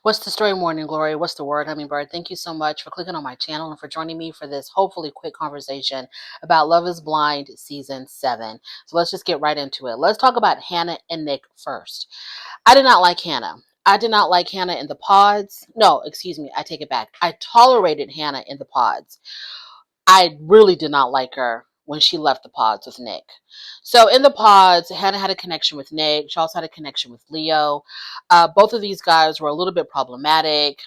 What's the story, Morning Glory? What's the word, Hummingbird? Thank you so much for clicking on my channel and for joining me for this hopefully quick conversation about Love is Blind Season 7. So let's just get right into it. Let's talk about Hannah and Nick first. I did not like Hannah. I did not like Hannah in the pods. No, excuse me, I take it back. I tolerated Hannah in the pods. I really did not like her when she left the pods with Nick. So in the pods, Hannah had a connection with Nick. She also had a connection with Leo. Both of these guys were a little bit problematic.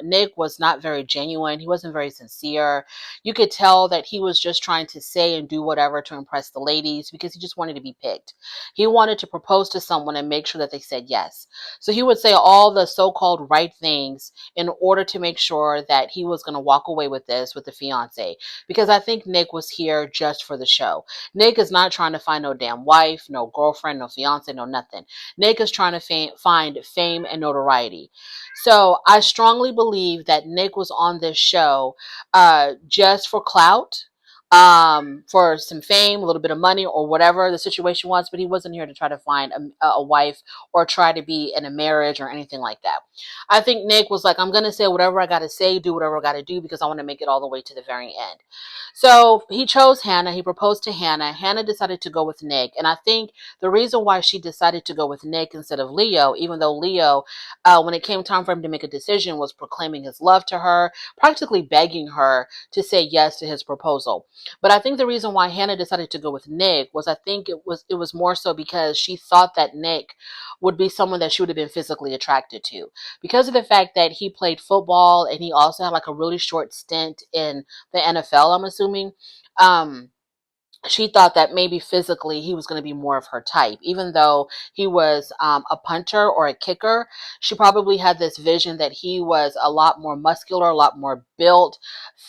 Nick was not very genuine. He wasn't very sincere. You could tell that he was just trying to say and do whatever to impress the ladies because he just wanted to be picked. He wanted to propose to someone and make sure that they said yes. So he would say all the so-called right things in order to make sure that he was going to walk away with this with the fiance, because I think Nick was here just for the show. Nick is not trying to find no damn wife, no girlfriend, no fiance, no nothing. Nick is trying to find fame and notoriety. So I strongly believe that Nick was on this show just for clout, for some fame, a little bit of money, or whatever the situation was, but he wasn't here to try to find a wife or try to be in a marriage or anything like that. I think Nick was like, I'm going to say whatever I got to say, do whatever I got to do because I want to make it all the way to the very end. So he chose Hannah. He proposed to Hannah. Hannah decided to go with Nick. And I think the reason why she decided to go with Nick instead of Leo, even though Leo, when it came time for him to make a decision, was proclaiming his love to her, practically begging her to say yes to his proposal. But I think the reason why Hannah decided to go with Nick was, I think it was more so because she thought that Nick would be someone that she would have been physically attracted to, because of the fact that he played football and he also had like a really short stint in the NFL, I'm assuming. Um, she thought that maybe physically he was going to be more of her type, even though he was a punter or a kicker. She probably had this vision that he was a lot more muscular, a lot more built,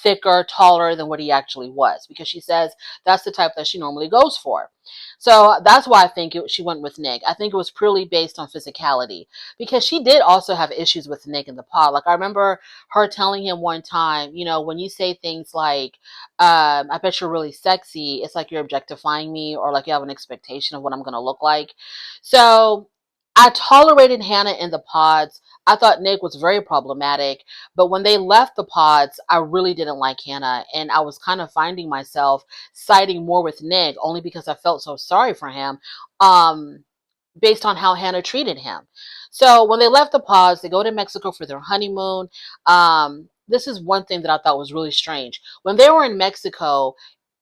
thicker, taller than what he actually was, because she says that's the type that she normally goes for. So that's why I think she went with Nick. I think it was purely based on physicality, because she did also have issues with Nick in the pod. Like, I remember her telling him one time, when you say things like, I bet you're really sexy, it's like you're objectifying me, or like you have an expectation of what I'm going to look like. So I tolerated Hannah in the pods. I thought Nick was very problematic, but when they left the pods, I really didn't like Hannah, and I was kind of finding myself siding more with Nick only because I felt so sorry for him, um, based on how Hannah treated him. So when they left the pods, they go to Mexico for their honeymoon. This is one thing that I thought was really strange. When they were in Mexico,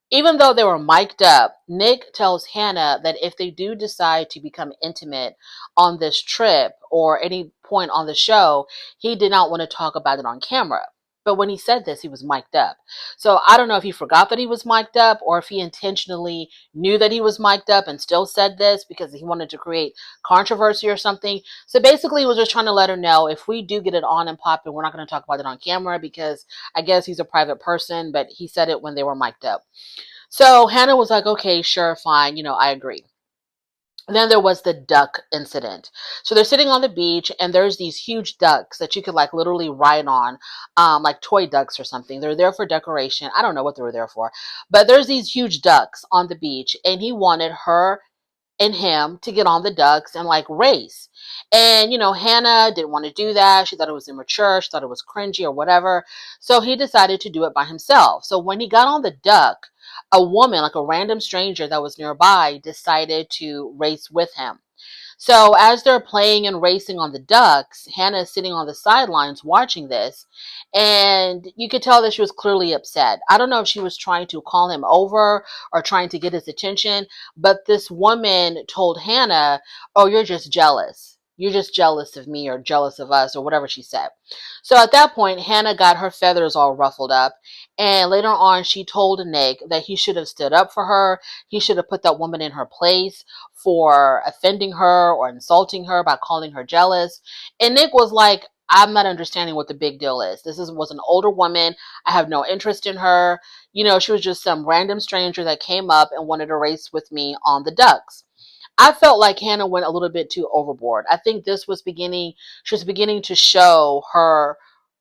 even though they were mic'd up, Nick tells Hannah that if they do decide to become intimate on this trip or any point on the show, he did not want to talk about it on camera. But when he said this, he was mic'd up. So I don't know if he forgot that he was mic'd up, or if he intentionally knew that he was mic'd up and still said this because he wanted to create controversy or something. So basically, he was just trying to let her know, if we do get it on and popping, we're not going to talk about it on camera, because I guess he's a private person, but he said it when they were mic'd up. So Hannah was like, okay, sure, fine, I agree. And then there was the duck incident. So they're sitting on the beach, and there's these huge ducks that you could like literally ride on, like toy ducks or something. They're there for decoration. I don't know what they were there for, but there's these huge ducks on the beach, and he wanted her and him to get on the ducks and like race. And Hannah didn't want to do that. She thought it was immature. She thought it was cringy or whatever. So he decided to do it by himself. So when he got on the duck, a woman, like a random stranger that was nearby, decided to race with him. So as they're playing and racing on the ducks, Hannah is sitting on the sidelines watching this, and you could tell that she was clearly upset. I don't know if she was trying to call him over or trying to get his attention, but this woman told Hannah, "Oh, you're just jealous. You're just jealous of me, or jealous of us," or whatever she said. So at that point, Hannah got her feathers all ruffled up, and later on she told Nick that he should have stood up for her. He should have put that woman in her place for offending her or insulting her by calling her jealous. And Nick was like, I'm not understanding what the big deal is. Was an older woman. I have no interest in her. She was just some random stranger that came up and wanted to race with me on the ducks. I felt like Hannah went a little bit too overboard. I think she was beginning to show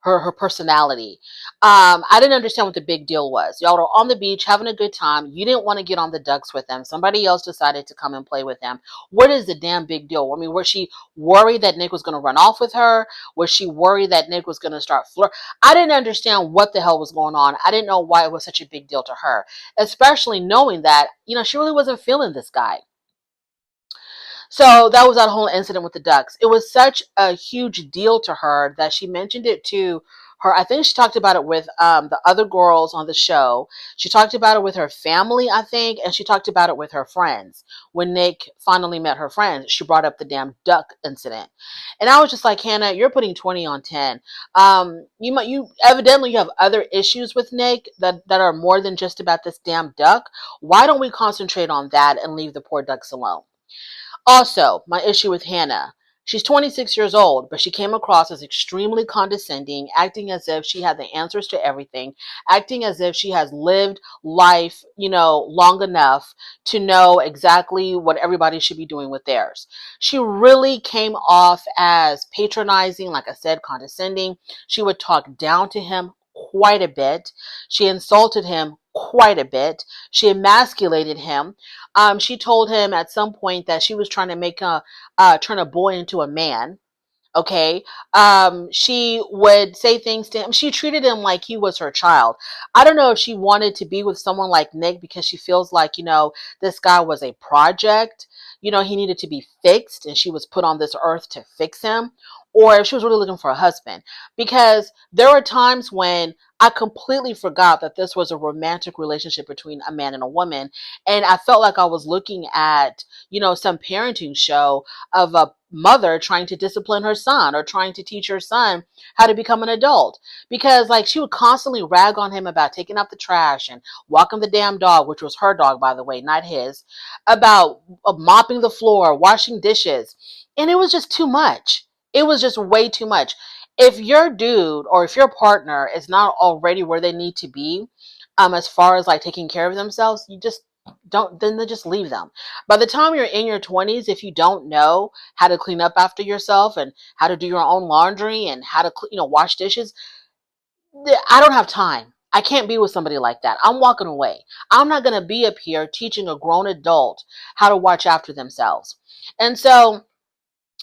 her personality. I didn't understand what the big deal was. Y'all were on the beach having a good time. You didn't want to get on the ducks with them. Somebody else decided to come and play with them. What is the damn big deal? I mean, was she worried that Nick was going to run off with her? Was she worried that Nick was going to start flirt? I didn't understand what the hell was going on. I didn't know why it was such a big deal to her, especially knowing that, she really wasn't feeling this guy. So that was that whole incident with the ducks. It was such a huge deal to her that she mentioned it to her. I think she talked about it with the other girls on the show. She talked about it with her family, I think, and she talked about it with her friends. When Nick finally met her friends, she brought up the damn duck incident, and I was just like, Hannah, you're putting 20 on 10. You evidently you have other issues with Nick that are more than just about this damn duck. Why don't we concentrate on that and leave the poor ducks alone? Also, my issue with Hannah. She's 26 years old, but she came across as extremely condescending, acting as if she had the answers to everything, acting as if she has lived life, long enough to know exactly what everybody should be doing with theirs. She really came off as patronizing, like I said, condescending. She would talk down to him quite a bit. She insulted him quite a bit. She emasculated him. She told him at some point that she was trying to turn a boy into a man. Okay. She would say things to him. She treated him like he was her child. I don't know if she wanted to be with someone like Nick because she feels like, this guy was a project. He needed to be fixed and she was put on this earth to fix him. Or if she was really looking for a husband. Because there were times when I completely forgot that this was a romantic relationship between a man and a woman. And I felt like I was looking at, some parenting show of a mother trying to discipline her son or trying to teach her son how to become an adult, because like she would constantly rag on him about taking out the trash and walking the damn dog, which was her dog, by the way, not his, about mopping the floor, washing dishes. And it was just too much. It was just way too much. If your dude or if your partner is not already where they need to be, as far as like taking care of themselves, you just don't, then they just leave them. By the time you're in your 20s, if you don't know how to clean up after yourself and how to do your own laundry and how to wash dishes, I don't have time. I can't be with somebody like that. I'm walking away. I'm not going to be up here teaching a grown adult how to watch after themselves. And so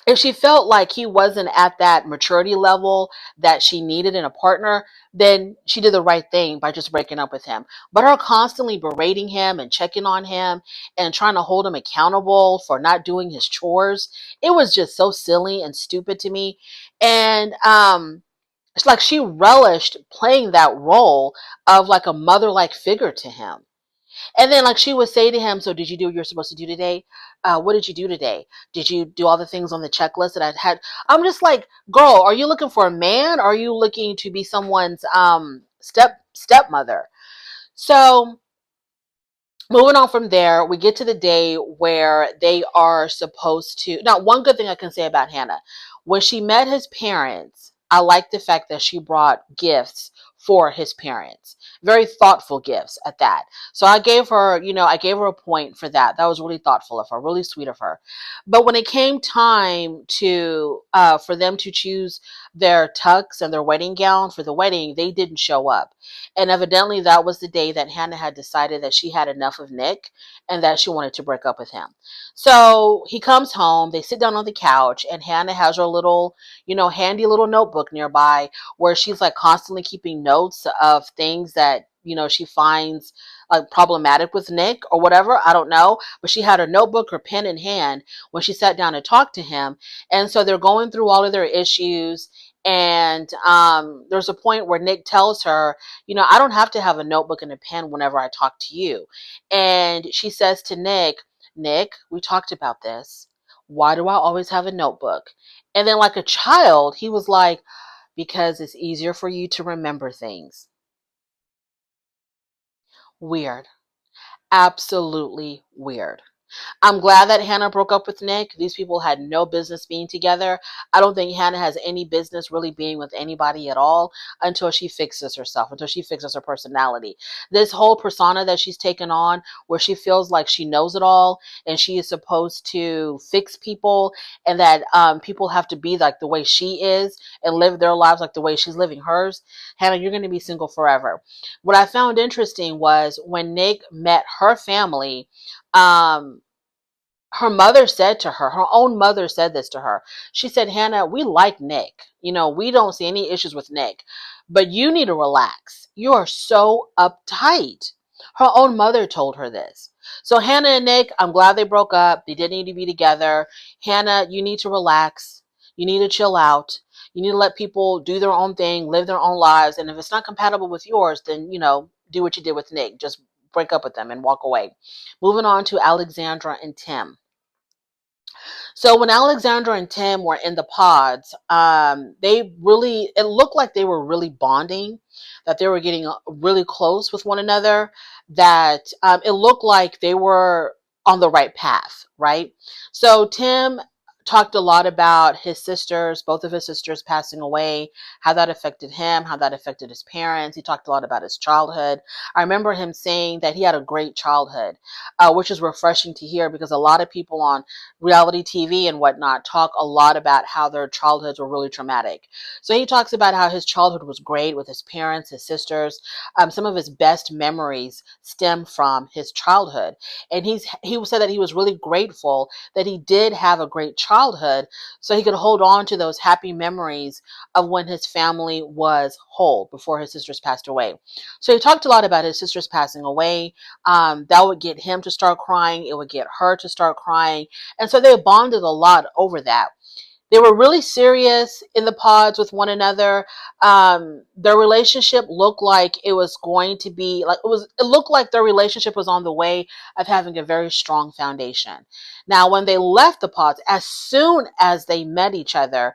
if she felt like he wasn't at that maturity level that she needed in a partner, then she did the right thing by just breaking up with him. But her constantly berating him and checking on him and trying to hold him accountable for not doing his chores, it was just so silly and stupid to me. And it's like she relished playing that role of like a mother-like figure to him. And then, like, she would say to him, so did you do what you're supposed to do today? What did you do today? Did you do all the things on the checklist that I had? I'm just like, girl, are you looking for a man? Or are you looking to be someone's stepmother? So moving on from there, we get to the day where they are supposed to. Now, one good thing I can say about Hannah, when she met his parents, I like the fact that she brought gifts for his parents. Very thoughtful gifts at that. So I gave her a point for that. That was really thoughtful of her, really sweet of her. But when it came time to for them to choose their tux and their wedding gown for the wedding, they didn't show up. And evidently that was the day that Hannah had decided that she had enough of Nick and that she wanted to break up with him. So he comes home, they sit down on the couch, and Hannah has her little, handy little notebook nearby where she's like constantly keeping notes of things that, she finds like problematic with Nick or whatever. I don't know. But she had her notebook, her pen in hand when she sat down to talk to him. And so they're going through all of their issues. And there's a point where Nick tells her, I don't have to have a notebook and a pen whenever I talk to you. And she says to Nick, Nick, we talked about this. Why do I always have a notebook? And then, like a child, he was like, because it's easier for you to remember things. Weird. Absolutely weird. I'm glad that Hannah broke up with Nick. These people had no business being together. I don't think Hannah has any business really being with anybody at all until she fixes herself, until she fixes her personality. This whole persona that she's taken on, where she feels like she knows it all and she is supposed to fix people, and that people have to be like the way she is and live their lives like the way she's living hers. Hannah, you're going to be single forever. What I found interesting was when Nick met her family, um, her mother said to her, her own mother said this to her. She said, Hannah, we like Nick. We don't see any issues with Nick, but you need to relax. You are so uptight. Her own mother told her this. So Hannah and Nick, I'm glad they broke up. They didn't need to be together. Hannah, you need to relax. You need to chill out. You need to let people do their own thing, live their own lives. And if it's not compatible with yours, then, do what you did with Nick. Just break up with them and walk away. Moving on to Alexandra and Tim. So when Alexandra and Tim were in the pods, it looked like they were really bonding, that they were getting really close with one another, that it looked like they were on the right path, right? So Tim talked a lot about his sisters, both of his sisters passing away, how that affected him, how that affected his parents. He talked a lot about his childhood. I remember him saying that he had a great childhood, which is refreshing to hear, because a lot of people on reality TV and whatnot talk a lot about how their childhoods were really traumatic. So he talks about how his childhood was great with his parents, his sisters. Some of his best memories stem from his childhood. And he said that he was really grateful that he did have a great childhood so he could hold on to those happy memories of when his family was whole before his sisters passed away. So he talked a lot about his sisters passing away. That would get him to start crying. It would get her to start crying. And so they bonded a lot over that. They were really serious in the pods with one another. Their relationship looked like it was going to be like it looked like their relationship was on the way of having a very strong foundation. Now, when they left the pods, as soon as they met each other,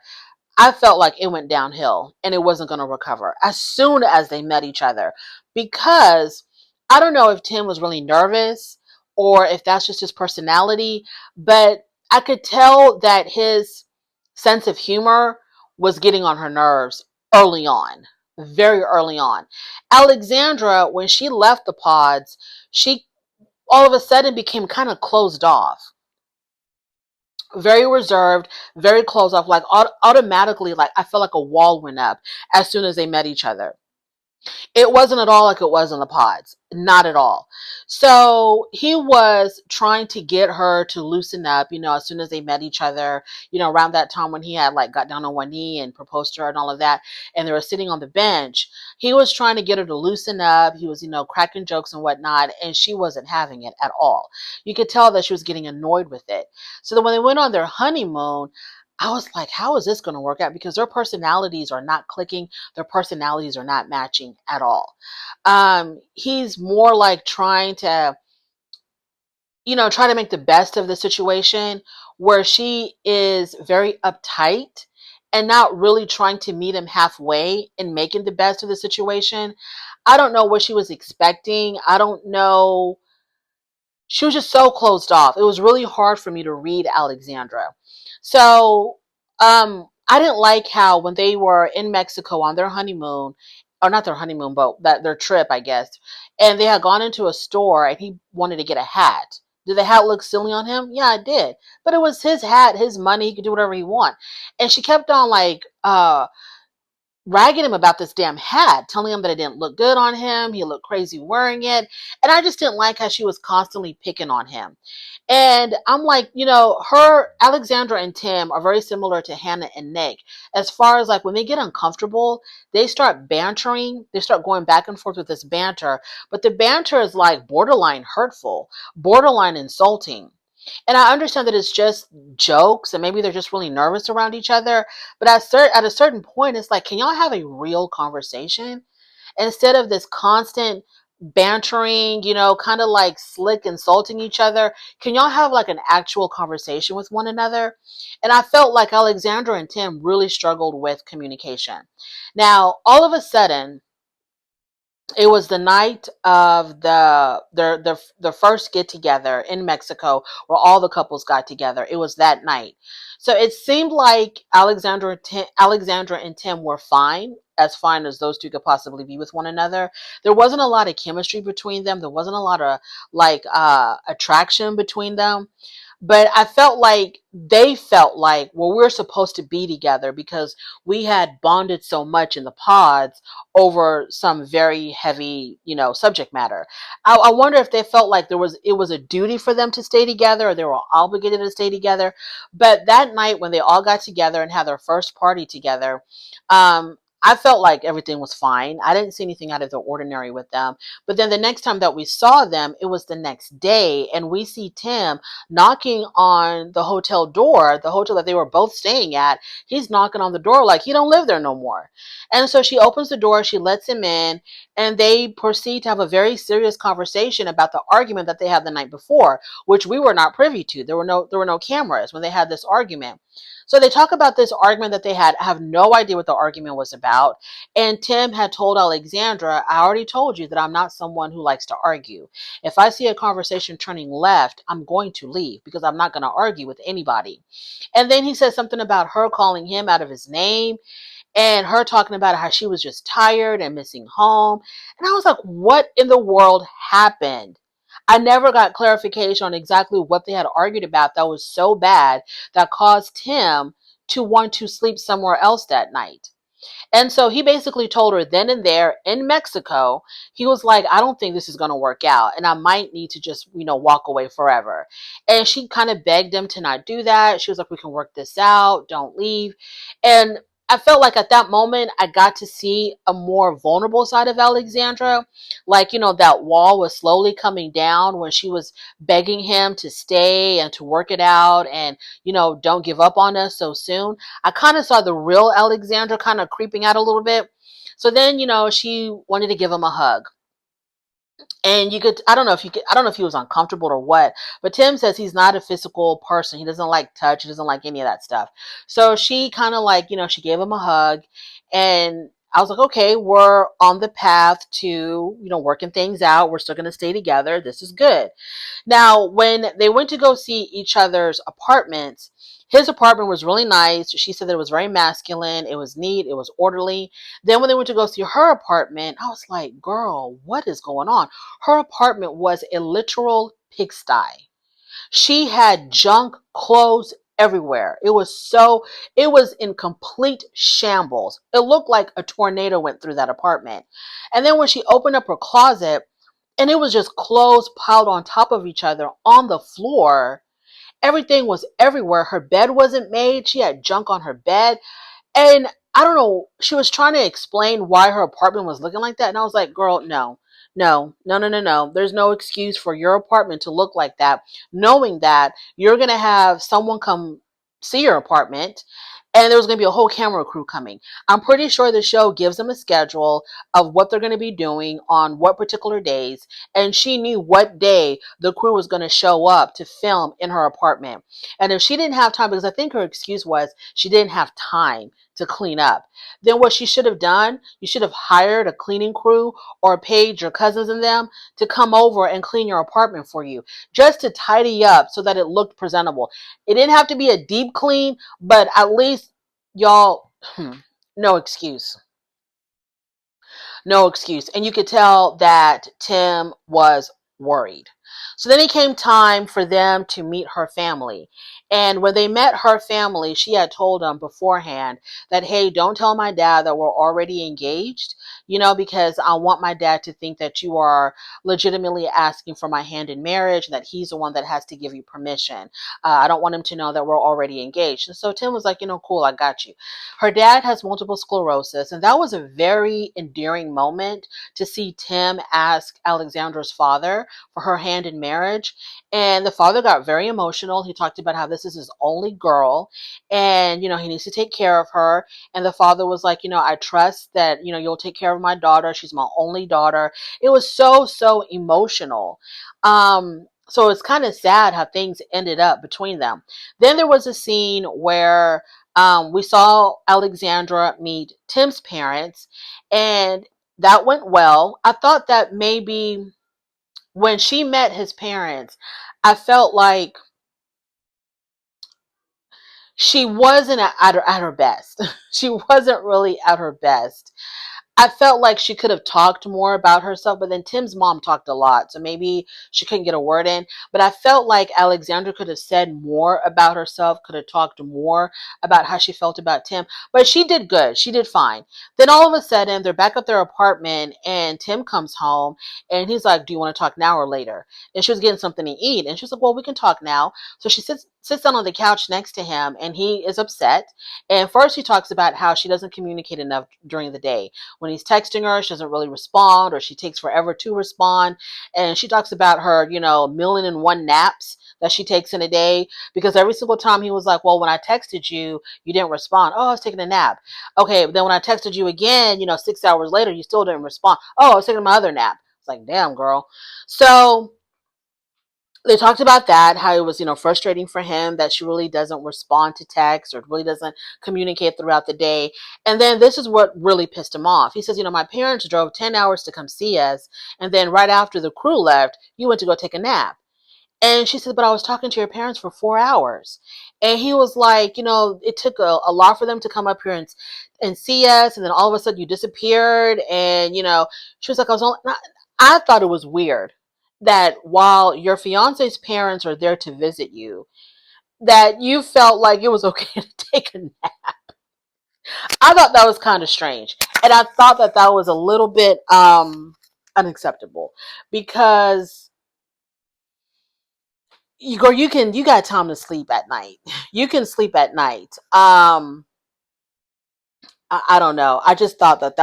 I felt like it went downhill and it wasn't going to recover as soon as they met each other, because I don't know if Tim was really nervous or if that's just his personality, but I could tell that his sense of humor was getting on her nerves early on, very early on. Alexandra, when she left the pods, she all of a sudden became kind of closed off, very reserved, very closed off, like automatically, like I felt like a wall went up as soon as they met each other. It wasn't at all like it was in the pods. Not at all. So he was trying to get her to loosen up, as soon as they met each other, around that time when he had like got down on one knee and proposed to her and all of that. And they were sitting on the bench. He was trying to get her to loosen up. He was, cracking jokes and whatnot. And she wasn't having it at all. You could tell that she was getting annoyed with it. So then when they went on their honeymoon, I was like, how is this going to work out? Because their personalities are not clicking. Their personalities are not matching at all. He's more like trying to, try to make the best of the situation, where she is very uptight and not really trying to meet him halfway and making the best of the situation. I don't know what she was expecting. I don't know. She was just so closed off. It was really hard for me to read Alexandra. So, I didn't like how when they were in Mexico on their honeymoon, or not their honeymoon, but their trip, I guess, and they had gone into a store and he wanted to get a hat. Did the hat look silly on him? Yeah, it did. But it was his hat, his money. He could do whatever he want. And she kept on like, ragging him about this damn hat, telling him that it didn't look good on him. He looked crazy wearing it. And I just didn't like how she was constantly picking on him. And I'm like, Alexandra and Tim are very similar to Hannah and Nick. As far as like when they get uncomfortable, they start bantering. They start going back and forth with this banter. But the banter is like borderline hurtful, borderline insulting. And I understand that it's just jokes and maybe they're just really nervous around each other. But at a certain point, it's like, can y'all have a real conversation instead of this constant bantering, kind of like slick insulting each other? Can y'all have like an actual conversation with one another? And I felt like Alexandra and Tim really struggled with communication. Now, all of a sudden, It was the night of the first get together in Mexico where all the couples got together. It was that night. So it seemed like Alexandra and Tim were fine as those two could possibly be with one another. There wasn't a lot of chemistry between them. There wasn't a lot of like attraction between them. But I felt like they felt like, well, we're supposed to be together because we had bonded so much in the pods over some very heavy, subject matter. I wonder if they felt like it was a duty for them to stay together, or they were obligated to stay together. But that night when they all got together and had their first party together, I felt like everything was fine. I didn't see anything out of the ordinary with them. But then the next time that we saw them, it was the next day, and we see Tim knocking on the hotel door, the hotel that they were both staying at. He's knocking on the door like he don't live there no more. And so she opens the door, she lets him in, and they proceed to have a very serious conversation about the argument that they had the night before, which we were not privy to. There were no cameras when they had this argument. So they talk about this argument that they had. I have no idea what the argument was about. And Tim had told Alexandra, I already told you that I'm not someone who likes to argue. If I see a conversation turning left, I'm going to leave because I'm not going to argue with anybody. And then he said something about her calling him out of his name and her talking about how she was just tired and missing home. And I was like, what in the world happened? I never got clarification on exactly what they had argued about that was so bad that caused him to want to sleep somewhere else that night. And so he basically told her then and there in Mexico, he was like, I don't think this is going to work out. And I might need to just, walk away forever. And she kind of begged him to not do that. She was like, we can work this out. Don't leave. And I felt like at that moment, I got to see a more vulnerable side of Alexandra. Like, that wall was slowly coming down when she was begging him to stay and to work it out and, don't give up on us so soon. I kind of saw the real Alexandra kind of creeping out a little bit. So then, she wanted to give him a hug. And I don't know if he was uncomfortable or what, but Tim says he's not a physical person. He doesn't like touch. He doesn't like any of that stuff. So she kind of like, she gave him a hug, and I was like, okay, we're on the path to, working things out. We're still going to stay together. This is good. Now, when they went to go see each other's apartments, his apartment was really nice. She said that it was very masculine. It was neat. It was orderly. Then when they went to go see her apartment, I was like, girl, what is going on? Her apartment was a literal pigsty. She had junk clothes everywhere. It was in complete shambles. It looked like a tornado went through that apartment. And then when she opened up her closet, and it was just clothes piled on top of each other on the floor. Everything was everywhere. Her bed wasn't made. She had junk on her bed. And I don't know, she was trying to explain why her apartment was looking like that. And I was like, girl, no, no, no, no, no, no. There's no excuse for your apartment to look like that, knowing that you're going to have someone come see your apartment and there was going to be a whole camera crew coming. I'm pretty sure the show gives them a schedule of what they're going to be doing on what particular days. And she knew what day the crew was going to show up to film in her apartment. And if she didn't have time, because I think her excuse was she didn't have time to clean up, then what she should have done, you should have hired a cleaning crew or paid your cousins and them to come over and clean your apartment for you, just to tidy up so that it looked presentable. It didn't have to be a deep clean, but at least y'all, no excuse. No excuse. And you could tell that Tim was worried. So then it came time for them to meet her family. And when they met her family, she had told them beforehand that, hey, don't tell my dad that we're already engaged, because I want my dad to think that you are legitimately asking for my hand in marriage, and that he's the one that has to give you permission. I don't want him to know that we're already engaged. And so Tim was like, cool, I got you. Her dad has multiple sclerosis, and that was a very endearing moment to see Tim ask Alexandra's father for her hand in marriage. And the father got very emotional. He talked about how this is his only girl and, he needs to take care of her. And the father was like, I trust that, you'll take care of my daughter. She's my only daughter. It was so, so emotional. So it's kind of sad how things ended up between them. Then there was a scene where we saw Alexandra meet Tim's parents, and that went well. I thought that maybe when she met his parents, I felt like she wasn't at her best. She wasn't really at her best. I felt like she could have talked more about herself, but then Tim's mom talked a lot, so maybe she couldn't get a word in. But I felt like Alexandra could have said more about herself, could have talked more about how she felt about Tim. But she did good. She did fine. Then all of a sudden, they're back at their apartment, and Tim comes home, and he's like, "Do you want to talk now or later?" And she was getting something to eat, and she's like, "Well, we can talk now." So she sits down on the couch next to him, and he is upset. And first, he talks about how she doesn't communicate enough during the day. When he's texting her, she doesn't really respond, or she takes forever to respond. And she talks about her, million and one naps that she takes in a day, because every single time he was like, "Well, when I texted you, you didn't respond." "Oh, I was taking a nap." "Okay, but then when I texted you again, 6 hours later, you still didn't respond." "Oh, I was taking my other nap." It's like, damn, girl. So they talked about that, how it was, frustrating for him that she really doesn't respond to text or really doesn't communicate throughout the day. And then this is what really pissed him off. He says, "My parents drove 10 hours to come see us. And then right after the crew left, you went to go take a nap." And she said, "But I was talking to your parents for 4 hours." And he was like, "It took a lot for them to come up here and see us. And then all of a sudden you disappeared." And, she was like, I thought it was weird that while your fiance's parents are there to visit you, that you felt like it was okay to take a nap. I thought that was kind of strange. And I thought that that was a little bit unacceptable, because you got time to sleep at night. You can sleep at night. I don't know. I just thought that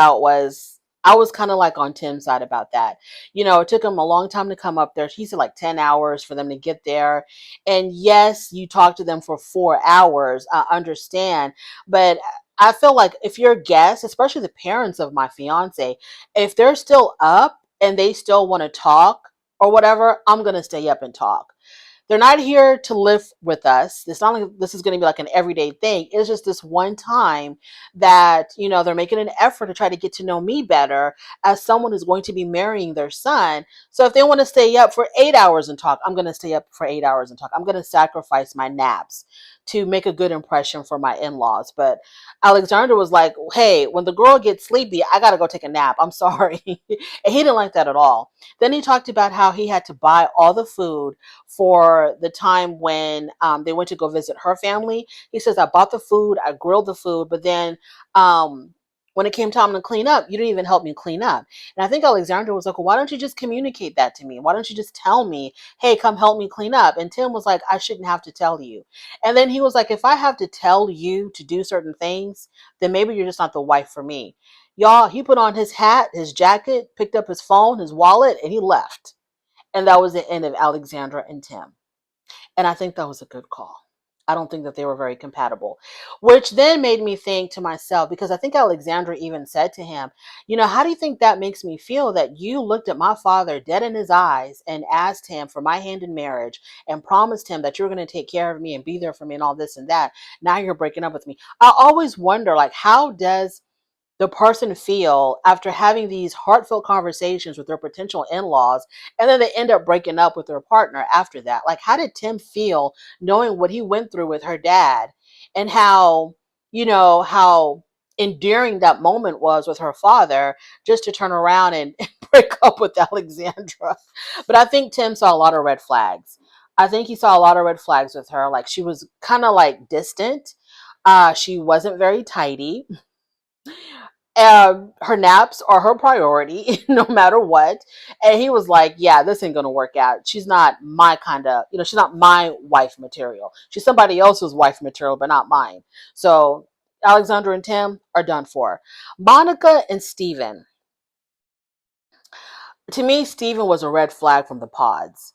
I was kind of like on Tim's side about that. It took him a long time to come up there. He said like 10 hours for them to get there. And yes, you talked to them for 4 hours. I understand. But I feel like if your guests, especially the parents of my fiance, if they're still up and they still want to talk or whatever, I'm going to stay up and talk. They're not here to live with us. It's not like this is going to be like an everyday thing. It's just this one time that, they're making an effort to try to get to know me better as someone who's going to be marrying their son. So if they want to stay up for 8 hours and talk, I'm going to stay up for 8 hours and talk. I'm going to sacrifice my naps to make a good impression for my in-laws. But Alexander was like, "Hey, when the girl gets sleepy, I got to go take a nap. I'm sorry." And he didn't like that at all. Then he talked about how he had to buy all the food for the time when they went to go visit her family. He says, "I bought the food, I grilled the food, but then um, when it came time to clean up, you didn't even help me clean up." And I think Alexandra was like, "Well, why don't you just communicate that to me? Why don't you just tell me, hey, come help me clean up?" And Tim was like, "I shouldn't have to tell you." And then he was like, "If I have to tell you to do certain things, then maybe you're just not the wife for me." Y'all, he put on his hat, his jacket, picked up his phone, his wallet, and he left. And that was the end of Alexandra and Tim. And I think that was a good call. I don't think that they were very compatible, which then made me think to myself, because I think Alexandra even said to him, "How do you think that makes me feel that you looked at my father dead in his eyes and asked him for my hand in marriage and promised him that you're going to take care of me and be there for me and all this and that. Now you're breaking up with me." I always wonder, like, how does the person feel after having these heartfelt conversations with their potential in-laws, and then they end up breaking up with their partner after that? Like, how did Tim feel knowing what he went through with her dad, and how endearing that moment was with her father, just to turn around and break up with Alexandra? But I think Tim saw a lot of red flags. I think he saw a lot of red flags with her. Like, she was kind of like distant. She wasn't very tidy. Her naps are her priority no matter what. And he was like, "Yeah, this ain't gonna work out. She's not my kind of, she's not my wife material. She's somebody else's wife material, but not mine." So Alexandra and Tim are done for. Monica and Steven. To me, Steven was a red flag from the pods.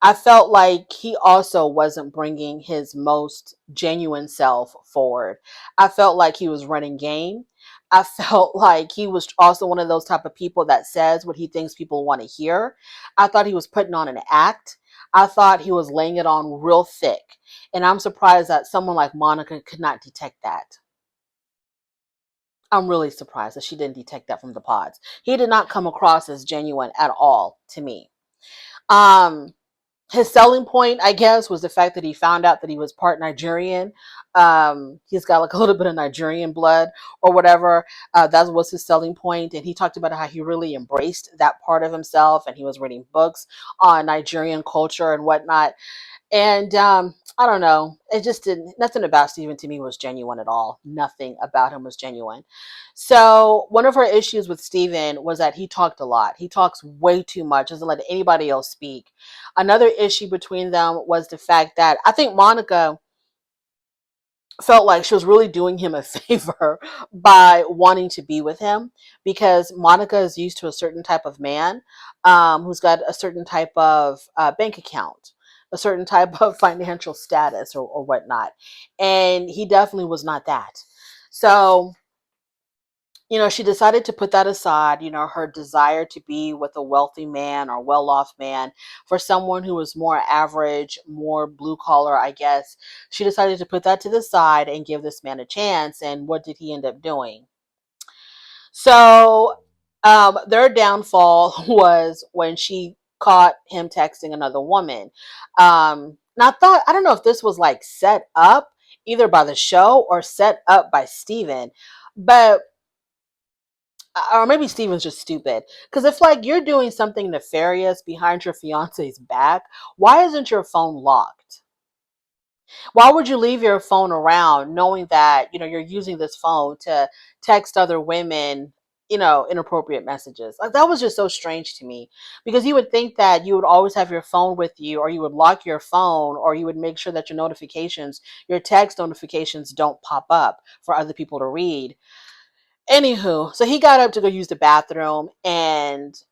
I felt like he also wasn't bringing his most genuine self forward. I felt like he was running game. I felt like he was also one of those type of people that says what he thinks people want to hear. I thought he was putting on an act. I thought he was laying it on real thick. And I'm surprised that someone like Monica could not detect that. I'm really surprised that she didn't detect that from the pods. He did not come across as genuine at all to me. Um, his selling point, I guess, was the fact that he found out that he was part Nigerian. He's got like a little bit of Nigerian blood or whatever. That was his selling point. And he talked about how he really embraced that part of himself, and he was reading books on Nigerian culture and whatnot. And I don't know. It just didn't, nothing about Steven to me was genuine at all. Nothing about him was genuine. So one of her issues with Steven was that he talked a lot. He talks way too much, doesn't let anybody else speak. Another issue between them was the fact that I think Monica felt like she was really doing him a favor by wanting to be with him, because Monica is used to a certain type of man, who's got a certain type of bank account, a certain type of financial status, or whatnot. And he definitely was not that. So, she decided to put that aside, her desire to be with a wealthy man or well off man for someone who was more average, more blue collar, I guess. She decided to put that to the side and give this man a chance. And what did he end up doing? So, their downfall was when she caught him texting another woman. And I don't know if this was like set up either by the show or set up by Steven, but or maybe Steven's just stupid. Because if like you're doing something nefarious behind your fiance's back, why isn't your phone locked? Why would you leave your phone around knowing that, you're using this phone to text other women, inappropriate messages? Like that was just so strange to me, because you would think that you would always have your phone with you, or you would lock your phone, or you would make sure that your text notifications don't pop up for other people to read. Anywho, so he got up to go use the bathroom, and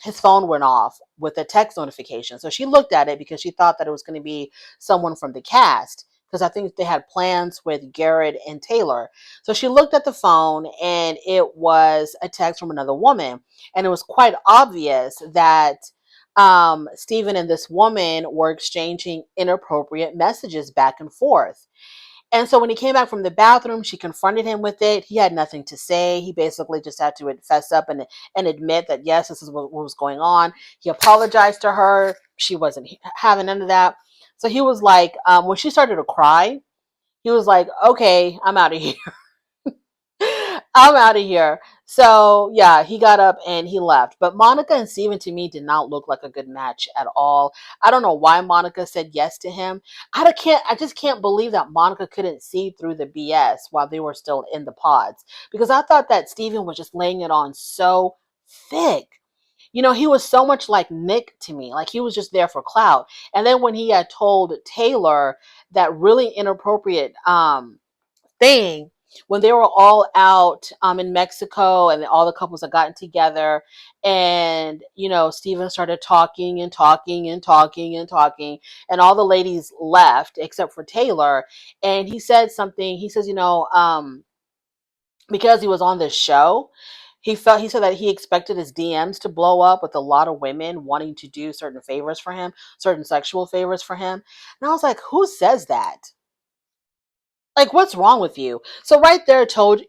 his phone went off with a text notification. So she looked at it because she thought that it was going to be someone from the cast, because I think they had plans with Garrett and Taylor. So she looked at the phone, and it was a text from another woman, and it was quite obvious that Stephen and this woman were exchanging inappropriate messages back and forth. And so when he came back from the bathroom, she confronted him with it. He had nothing to say. He basically just had to fess up and admit that, yes, this is what was going on. He apologized to her. She wasn't having none of that. So he was like, when she started to cry, he was like, okay, I'm out of here. I'm out of here. So yeah, he got up and he left. But Monica and Steven to me did not look like a good match at all. I don't know why Monica said yes to him. I just can't believe that Monica couldn't see through the BS while they were still in the pods. Because I thought that Steven was just laying it on so thick. He was so much like Nick to me. Like he was just there for clout. And then when he had told Taylor that really inappropriate thing, when they were all out in Mexico, and all the couples had gotten together, and Steven started talking and talking and talking and talking, and all the ladies left except for Taylor. And he said something. He says, because he was on this show, he said that he expected his DMs to blow up with a lot of women wanting to do certain favors for him, certain sexual favors for him. And I was like, who says that? Like, what's wrong with you? So right there, told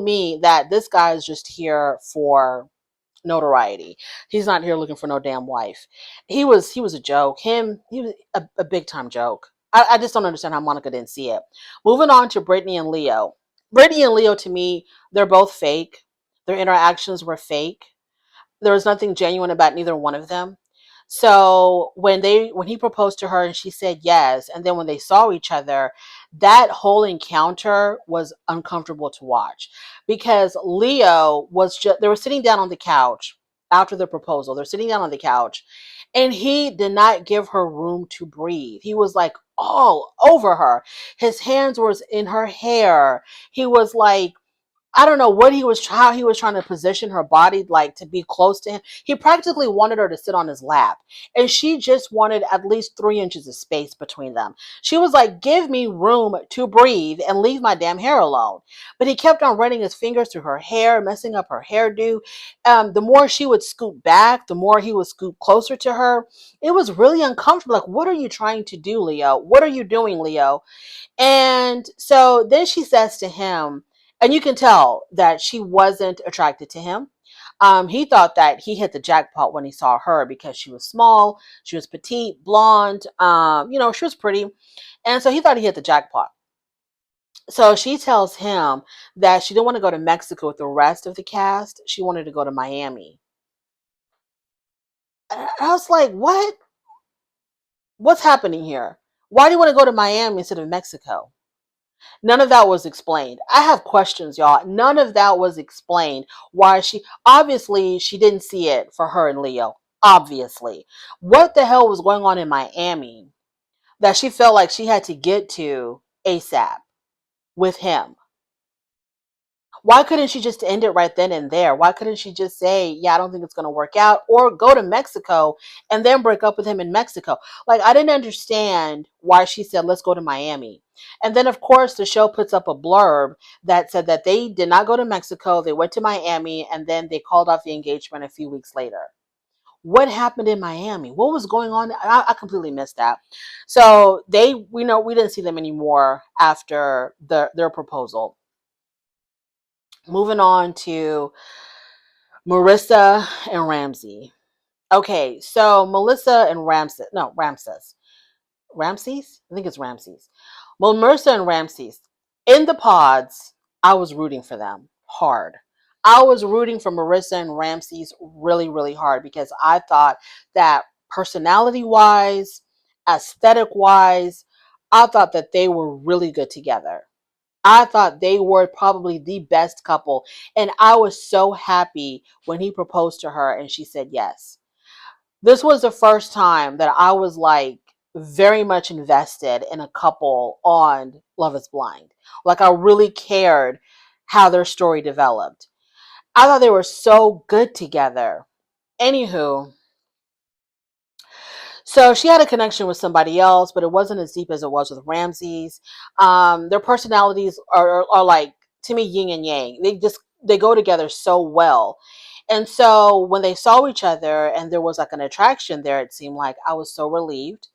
me that this guy is just here for notoriety. He's not here looking for no damn wife. He was a joke. He was a big time joke. I just don't understand how Monica didn't see it. Moving on to Britney and Leo. Britney and Leo, to me, they're both fake. Their interactions were fake. There was nothing genuine about neither one of them. So when he proposed to her and she said yes, and then when they saw each other, that whole encounter was uncomfortable to watch, because Leo was just, they were sitting down on the couch after the proposal. They're sitting down on the couch, and he did not give her room to breathe. He was like all over her. His hands was in her hair. He was like, I don't know how he was trying to position her body, like to be close to him. He practically wanted her to sit on his lap, and she just wanted at least 3 inches of space between them. She was like, give me room to breathe and leave my damn hair alone. But he kept on running his fingers through her hair, messing up her hairdo. The more she would scoot back, the more he would scoot closer to her. It was really uncomfortable. Like, what are you trying to do, Leo? What are you doing, Leo? And so then she says to him, And you can tell that she wasn't attracted to him. He thought that he hit the jackpot when he saw her because she was small, she was petite, blonde, she was pretty. And so he thought he hit the jackpot. So she tells him that she didn't want to go to Mexico with the rest of the cast. She wanted to go to Miami. I was like, what? What's happening here? Why do you want to go to Miami instead of Mexico? None of that was explained. I have questions, y'all. None of that was explained. Why obviously she didn't see it for her and Leo. Obviously. What the hell was going on in Miami that she felt like she had to get to ASAP with him? Why couldn't she just end it right then and there? Why couldn't she just say, yeah, I don't think it's going to work out, or go to Mexico and then break up with him in Mexico? Like, I didn't understand why she said, let's go to Miami. And then, of course, the show puts up a blurb that said that they did not go to Mexico. They went to Miami, and then they called off the engagement a few weeks later. What happened in Miami? What was going on? I completely missed that. So we didn't see them anymore after their proposal. Moving on to Marissa and Ramsey. Okay, so Melissa and Ramses. No, Ramses. Ramses? I think it's Ramses. Well, Marissa and Ramses. In the pods, I was rooting for them hard. I was rooting for Marissa and Ramses really, really hard because I thought that personality wise, aesthetic wise, I thought that they were really good together. I thought they were probably the best couple. And I was so happy when he proposed to her and she said yes. This was the first time that I was like very much invested in a couple on Love is Blind. Like, I really cared how their story developed. I thought they were so good together. Anywho, so she had a connection with somebody else, but it wasn't as deep as it was with Ramses. Their personalities are like, to me, yin and yang. They go together so well. And so when they saw each other and there was like an attraction there, it seemed like, I was so relieved.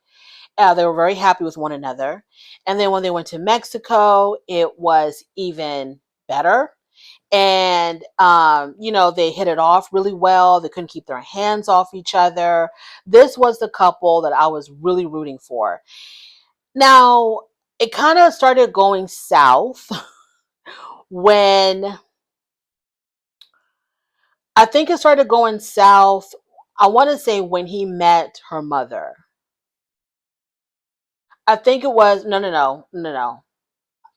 They were very happy with one another. And then when they went to Mexico, it was even better. And they hit it off really well. They couldn't keep their hands off each other. This was the couple that I was really rooting for. Now, it kind of started going south when I think it started going south. I want to say when he met her mother. I think it was no.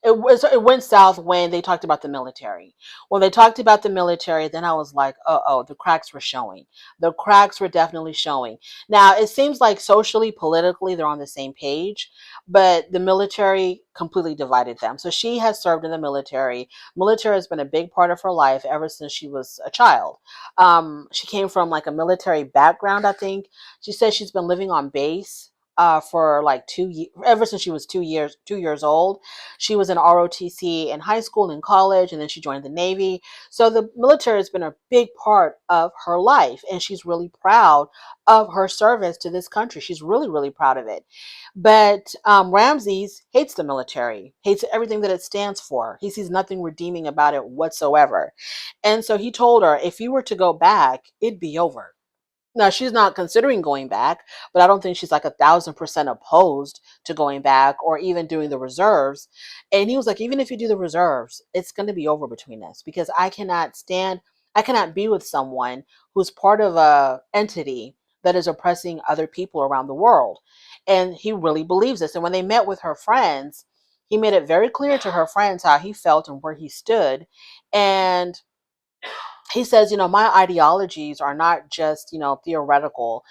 It went south when they talked about the military. When they talked about the military, then I was like, oh, the cracks were showing. The cracks were definitely showing. Now, it seems like socially, politically, they're on the same page, but the military completely divided them. So she has served in the military. Military has been a big part of her life ever since she was a child. She came from like a military background, I think. She says she's been living on base for like 2 years, ever since she was 2 years old. She was in ROTC in high school and college, and then she joined the Navy. So the military has been a big part of her life, and she's really proud of her service to this country. She's really, really proud of it. But Ramses hates the military, hates everything that it stands for. He sees nothing redeeming about it whatsoever. And so he told her, if you were to go back, it'd be over. Now, she's not considering going back, but I don't think she's like 1,000% opposed to going back or even doing the reserves. And he was like, even if you do the reserves, it's going to be over between us because I cannot be with someone who's part of a entity that is oppressing other people around the world. And he really believes this. And when they met with her friends, he made it very clear to her friends how he felt and where he stood. And he says, my ideologies are not just, theoretical,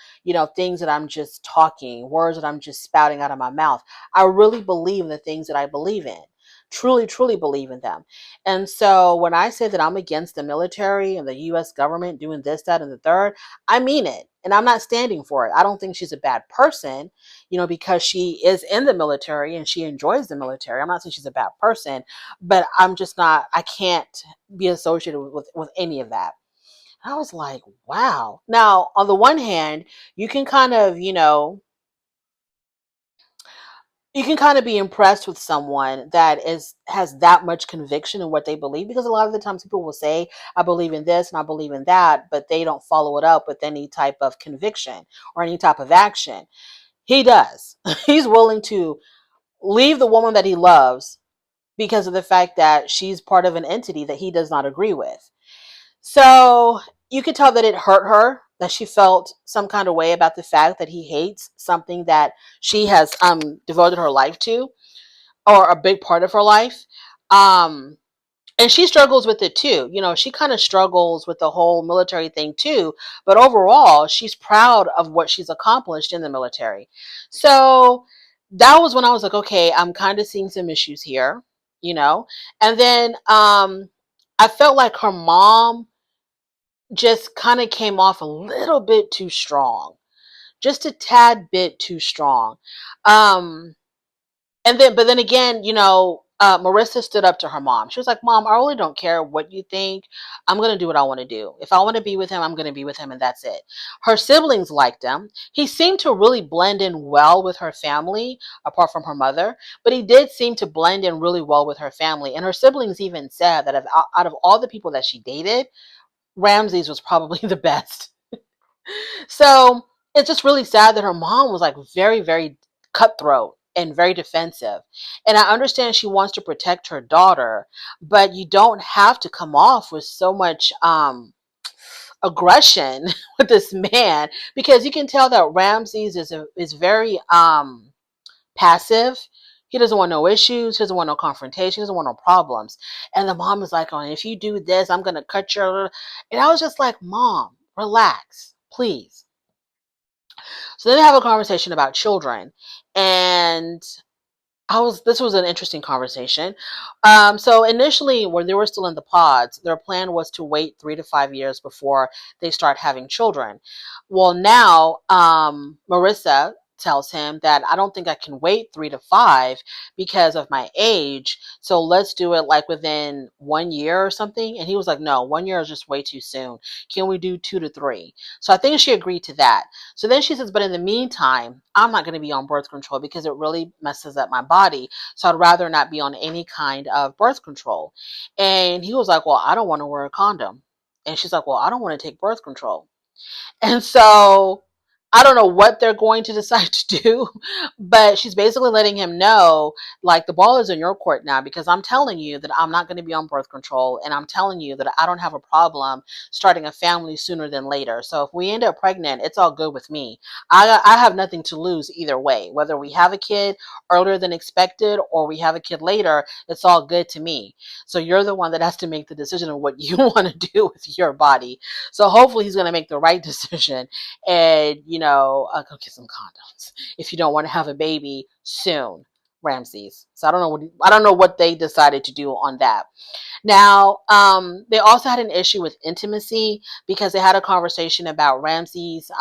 things that I'm just talking, words that I'm just spouting out of my mouth. I really believe in the things that I believe in. Truly, truly believe in them. And so when I say that I'm against the military and the US government doing this, that, and the third, I mean it. And I'm not standing for it. I don't think she's a bad person, because she is in the military and she enjoys the military. I'm not saying she's a bad person, but I'm just not, I can't be associated with any of that. I was like, wow. Now, on the one hand, you can kind of, you can kind of be impressed with someone that has that much conviction in what they believe, because a lot of the times people will say, I believe in this and I believe in that, but they don't follow it up with any type of conviction or any type of action. He does. He's willing to leave the woman that he loves because of the fact that she's part of an entity that he does not agree with. So you could tell that it hurt her, that she felt some kind of way about the fact that he hates something that she has devoted her life to, or a big part of her life. Um, and she struggles with it too. You know, she kind of struggles with the whole military thing too. But overall, she's proud of what she's accomplished in the military. So that was when I was like, okay, I'm kind of seeing some issues here, you know. And then I felt like her mom just kind of came off a little bit too strong, just a tad bit too strong. Um, but then again, Marissa stood up to her mom. She was like, Mom, I really don't care what you think. I'm going to do what I want to do. If I want to be with him, I'm going to be with him, and that's it. Her siblings liked him. He seemed to really blend in well with her family, apart from her mother, but he did seem to blend in really well with her family. And her siblings even said that out of all the people that she dated, Ramses was probably the best. So it's just really sad that her mom was like very, very cutthroat and very defensive. And I understand she wants to protect her daughter, but you don't have to come off with so much aggression with this man, because you can tell that Ramses is very passive. He doesn't want no issues. He doesn't want no confrontation. He doesn't want no problems. And the mom is like, oh, if you do this, I'm going to cut your... And I was just like, Mom, relax, please. So then they have a conversation about children. And this was an interesting conversation. So initially, when they were still in the pods, their plan was to wait 3 to 5 years before they start having children. Well, now, Marissa tells him that I don't think I can wait 3 to 5 because of my age. So let's do it like within 1 year or something. And he was like, no, 1 year is just way too soon. Can we do 2 to 3? So I think she agreed to that. So then she says, but in the meantime, I'm not going to be on birth control because it really messes up my body. So I'd rather not be on any kind of birth control. And he was like, well, I don't want to wear a condom. And she's like, well, I don't want to take birth control. And so I don't know what they're going to decide to do, but she's basically letting him know, like, the ball is in your court now, because I'm telling you that I'm not going to be on birth control, and I'm telling you that I don't have a problem starting a family sooner than later. So if we end up pregnant, it's all good with me. I have nothing to lose either way. Whether we have a kid earlier than expected or we have a kid later, it's all good to me. So you're the one that has to make the decision of what you want to do with your body. So hopefully he's going to make the right decision, and go get some condoms if you don't want to have a baby soon, Ramses. So I don't know what they decided to do on that. Now, they also had an issue with intimacy because they had a conversation about Ramses.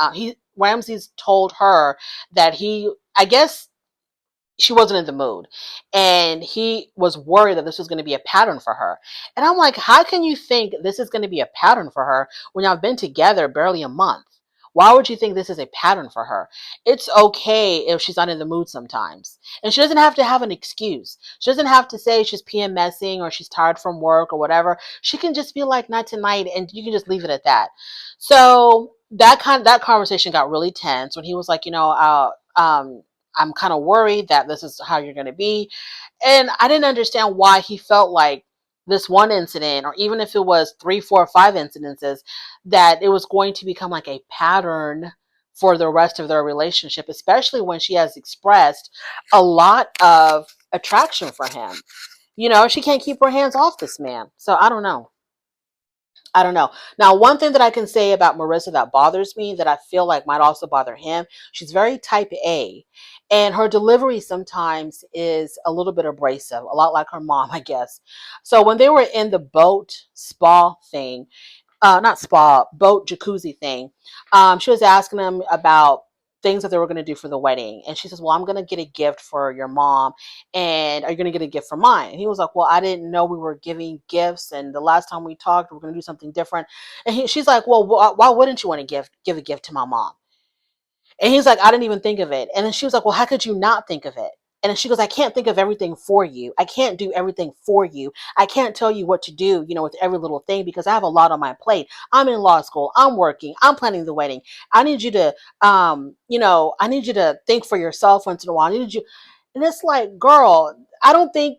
Ramses told her that I guess she wasn't in the mood, and he was worried that this was going to be a pattern for her. And I'm like, how can you think this is going to be a pattern for her when y'all been together barely a month? Why would you think this is a pattern for her? It's okay if she's not in the mood sometimes, and she doesn't have to have an excuse. She doesn't have to say she's PMSing or she's tired from work or whatever. She can just be like, not tonight, and you can just leave it at that. So that conversation got really tense when he was like, I'm kind of worried that this is how you're going to be. And I didn't understand why he felt like this one incident, or even if it was 3, 4, 5 incidences, that it was going to become like a pattern for the rest of their relationship, especially when she has expressed a lot of attraction for him. She can't keep her hands off this man. So I don't know. I don't know. Now, one thing that I can say about Marissa that bothers me, that I feel like might also bother him, she's very type A. And her delivery sometimes is a little bit abrasive, a lot like her mom, I guess. So when they were in the boat spa thing, not spa, boat jacuzzi thing. She was asking him about things that they were going to do for the wedding. And she says, well, I'm going to get a gift for your mom. And are you going to get a gift for mine? And he was like, well, I didn't know we were giving gifts. And the last time we talked, we were going to do something different. And she's like, well, why wouldn't you want to give a gift to my mom? And he's like, I didn't even think of it. And then she was like, well, how could you not think of it? And she goes, I can't think of everything for you. I can't do everything for you. I can't tell you what to do, with every little thing because I have a lot on my plate. I'm in law school. I'm working. I'm planning the wedding. I need you to, I need you to think for yourself once in a while. I need you. And it's like, girl, I don't think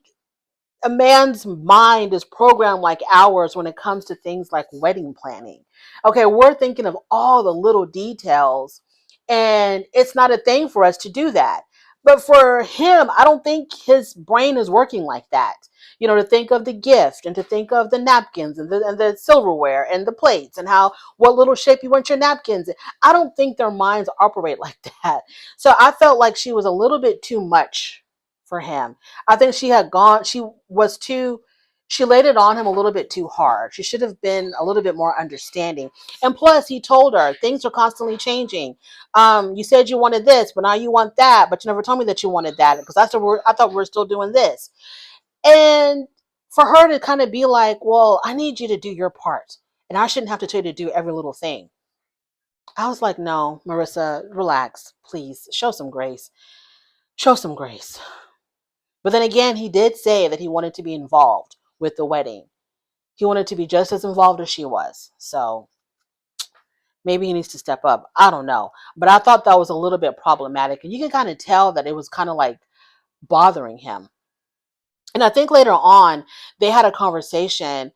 a man's mind is programmed like ours when it comes to things like wedding planning. Okay, we're thinking of all the little details, and it's not a thing for us to do that. But for him, I don't think his brain is working like that. To think of the gift and to think of the napkins and the silverware and the plates and how what little shape you want your napkins in. I don't think their minds operate like that. So I felt like she was a little bit too much for him. I think she laid it on him a little bit too hard. She should have been a little bit more understanding. And plus, he told her things are constantly changing. You said you wanted this, but now you want that, but you never told me that you wanted that because I thought we were still doing this. And for her to kind of be like, well, I need you to do your part, and I shouldn't have to tell you to do every little thing. I was like, no, Marissa, relax, please, show some grace. Show some grace. But then again, he did say that he wanted to be involved with the wedding. He wanted to be just as involved as she was. So maybe he needs to step up. I don't know. But I thought that was a little bit problematic. And you can kind of tell that it was kind of like bothering him. And I think later on, they had a conversation.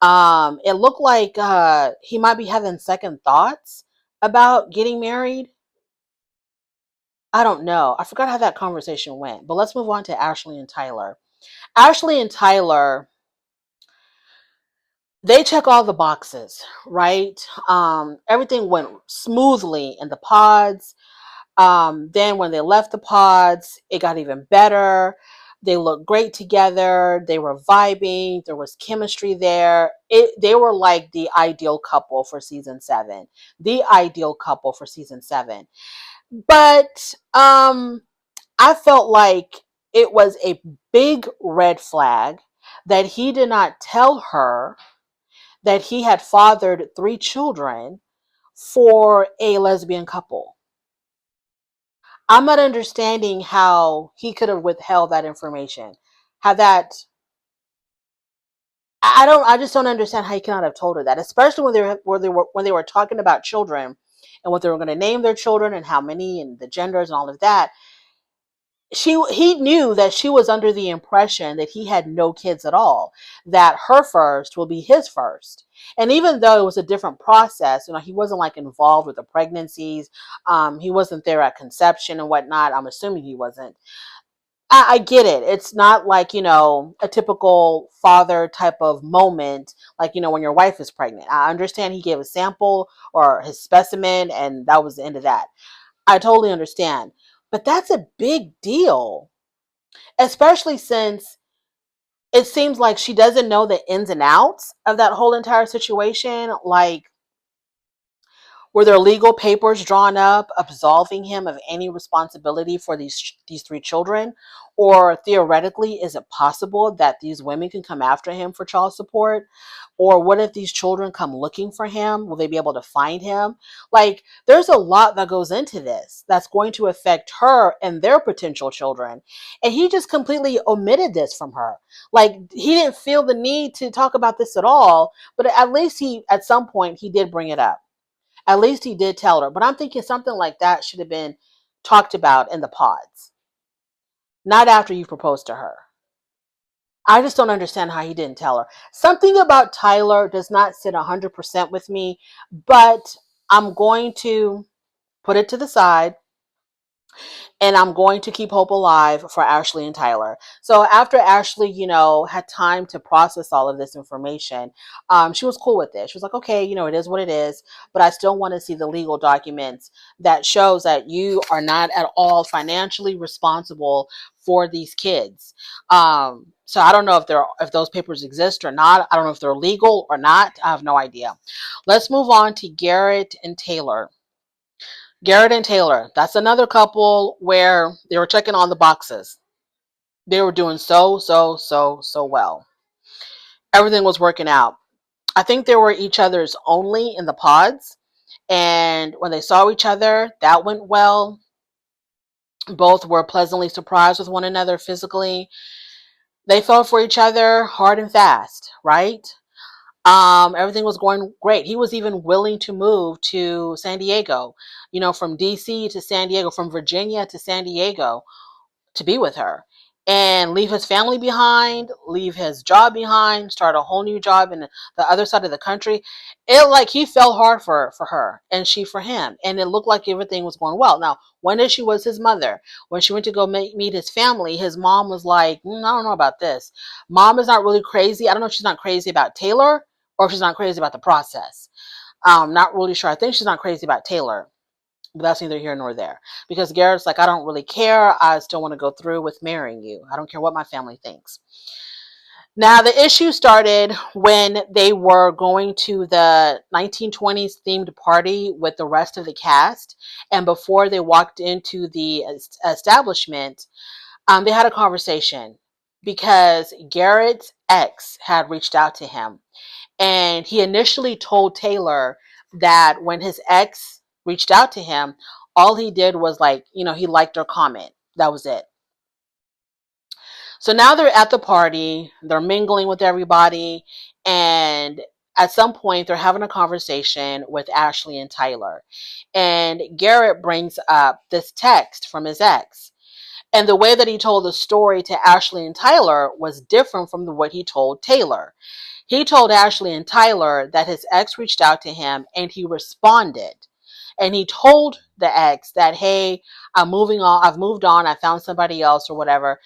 It looked like he might be having second thoughts about getting married. I don't know. I forgot how that conversation went. But let's move on to Ashley and Tyler. Ashley and Tyler, they check all the boxes, right? Everything went smoothly in the pods. Then when they left the pods, it got even better. They looked great together. They were vibing. There was chemistry there. They were like the ideal couple for season 7. The ideal couple for season 7. But I felt like it was a big red flag that he did not tell her that he had fathered 3 children for a lesbian couple. I'm not understanding how he could have withheld that information. How that I just don't understand how he cannot have told her that, especially when they were talking about children and what they were going to name their children and how many and the genders and all of that. He knew that she was under the impression that he had no kids at all, that her first will be his first. And even though it was a different process, he wasn't like involved with the pregnancies. He wasn't there at conception and whatnot. I'm assuming he wasn't. I get it. It's not like, a typical father type of moment, like, when your wife is pregnant. I understand he gave a sample or his specimen and that was the end of that. I totally understand. But that's a big deal, especially since it seems like she doesn't know the ins and outs of that whole entire situation. Like, were there legal papers drawn up absolving him of any responsibility for these 3 children? Or theoretically, is it possible that these women can come after him for child support? Or what if these children come looking for him? Will they be able to find him? Like, there's a lot that goes into this that's going to affect her and their potential children. And he just completely omitted this from her. Like, he didn't feel the need to talk about this at all, but at least at some point, he did bring it up. At least he did tell her. But I'm thinking something like that should have been talked about in the pods, not after you proposed to her. I just don't understand how he didn't tell her. Something about Tyler does not sit 100% with me, but I'm going to put it to the side and I'm going to keep hope alive for Ashley and Tyler. So after Ashley, had time to process all of this information, she was cool with it. She was like, okay, it is what it is, but I still want to see the legal documents that shows that you are not at all financially responsible for these kids. So I don't know if those papers exist or not. I don't know if they're legal or not. I have no idea. Let's move on to Garrett and Taylor. Garrett and Taylor, that's another couple where they were checking on the boxes. They were doing so well. Everything was working out. I think they were each other's only in the pods. And when they saw each other, that went well. Both were pleasantly surprised with one another physically. They fell for each other hard and fast, right? Everything was going great. He was even willing to move to San Diego, from DC to San Diego, from Virginia to San Diego, to be with her and leave his family behind, leave his job behind, start a whole new job in the other side of the country. It like he fell hard for her and she for him. And it looked like everything was going well. Now, one issue was his mother. When she went to go meet his family, his mom was like, I don't know about this. Mom is not really crazy. I don't know if she's not crazy about Taylor or if she's not crazy about the process. Not really sure. I think she's not crazy about Taylor. But that's neither here nor there. Because Garrett's like, I don't really care. I still want to go through with marrying you. I don't care what my family thinks. Now, the issue started when they were going to the 1920s themed party with the rest of the cast. And before they walked into the establishment, they had a conversation because Garrett's ex had reached out to him. And he initially told Taylor that when his ex reached out to him, all he did was he liked her comment. That was it. So now they're at the party, they're mingling with everybody, and at some point they're having a conversation with Ashley and Tyler. And Garrett brings up this text from his ex. And the way that he told the story to Ashley and Tyler was different from what he told Taylor. He told Ashley and Tyler that his ex reached out to him and he responded. And he told the ex that, hey, I'm moving on. I've moved on. I found somebody else or whatever.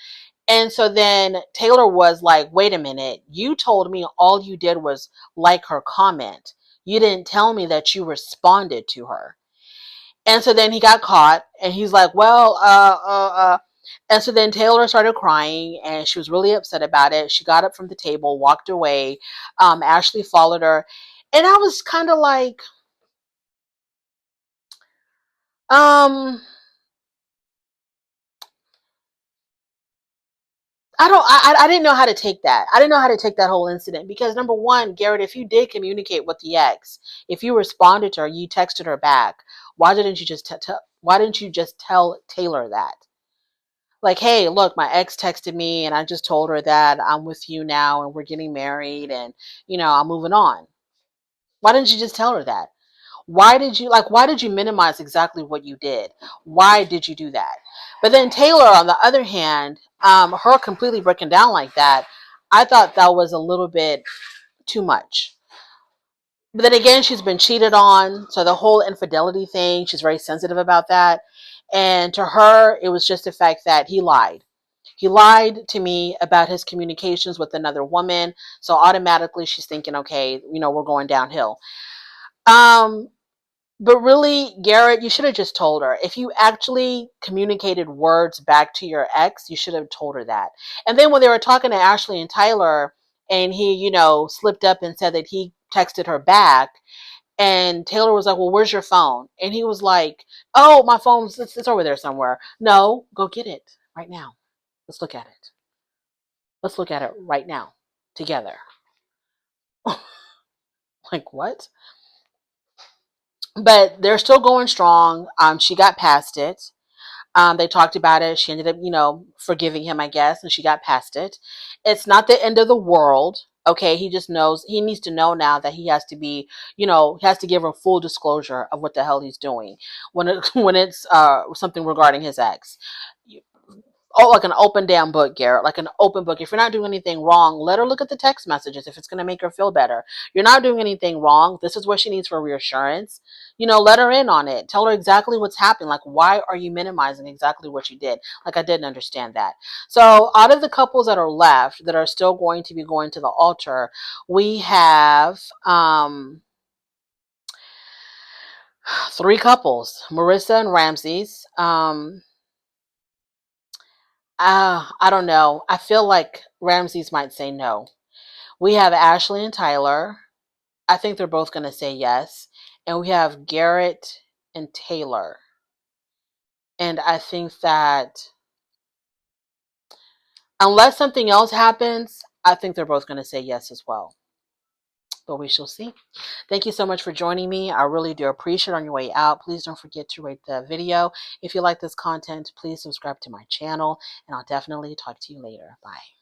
And so then Taylor was like, wait a minute. You told me all you did was like her comment. You didn't tell me that you responded to her. And so then he got caught and he's like, and so then Taylor started crying and she was really upset about it. She got up from the table, walked away. Ashley followed her. And I was kind of like, um, I didn't know how to take that. I didn't know how to take that whole incident because number one, Garrett, if you did communicate with the ex, if you responded to her, you texted her back. Why didn't you just why didn't you just tell Taylor that? Like, hey, look, my ex texted me and I just told her that I'm with you now and we're getting married and, I'm moving on. Why didn't you just tell her that? Why did you minimize exactly what you did? Why did you do that? But then Taylor, on the other hand, her completely breaking down like that, I thought that was a little bit too much. But then again, she's been cheated on. So the whole infidelity thing, she's very sensitive about that. And to her, it was just the fact that he lied. He lied to me about his communications with another woman. So automatically she's thinking, okay, we're going downhill. Um, but really, Garrett, you should have just told her. If you actually communicated words back to your ex, you should have told her that. And then when they were talking to Ashley and Tyler, and he, slipped up and said that he texted her back, and Taylor was like, well, where's your phone? And he was like, oh, my phone's it's over there somewhere. No, go get it right now. Let's look at it. Let's look at it right now together. Like, what? But they're still going strong. She got past it. They talked about it. She ended up, forgiving him, I guess, and she got past it. It's not the end of the world. Okay, he just knows he needs to know now that he has to be, he has to give her full disclosure of what the hell he's doing when it's something regarding his ex. Oh, like an open damn book, Garrett, like an open book. If you're not doing anything wrong, let her look at the text messages if it's going to make her feel better. You're not doing anything wrong. This is what she needs for reassurance. Let her in on it. Tell her exactly what's happening. Like, why are you minimizing exactly what you did? Like, I didn't understand that. So, out of the couples that are left that are still going to be going to the altar, we have three couples: Marissa and Ramses. I don't know. I feel like Ramses might say no. We have Ashley and Tyler. I think they're both going to say yes. And we have Garrett and Taylor. And I think that unless something else happens, I think they're both going to say yes as well. but we shall see. Thank you so much for joining me. I really do appreciate it. On your way out, please don't forget to rate the video. If you like this content, please subscribe to my channel, and I'll definitely talk to you later. Bye.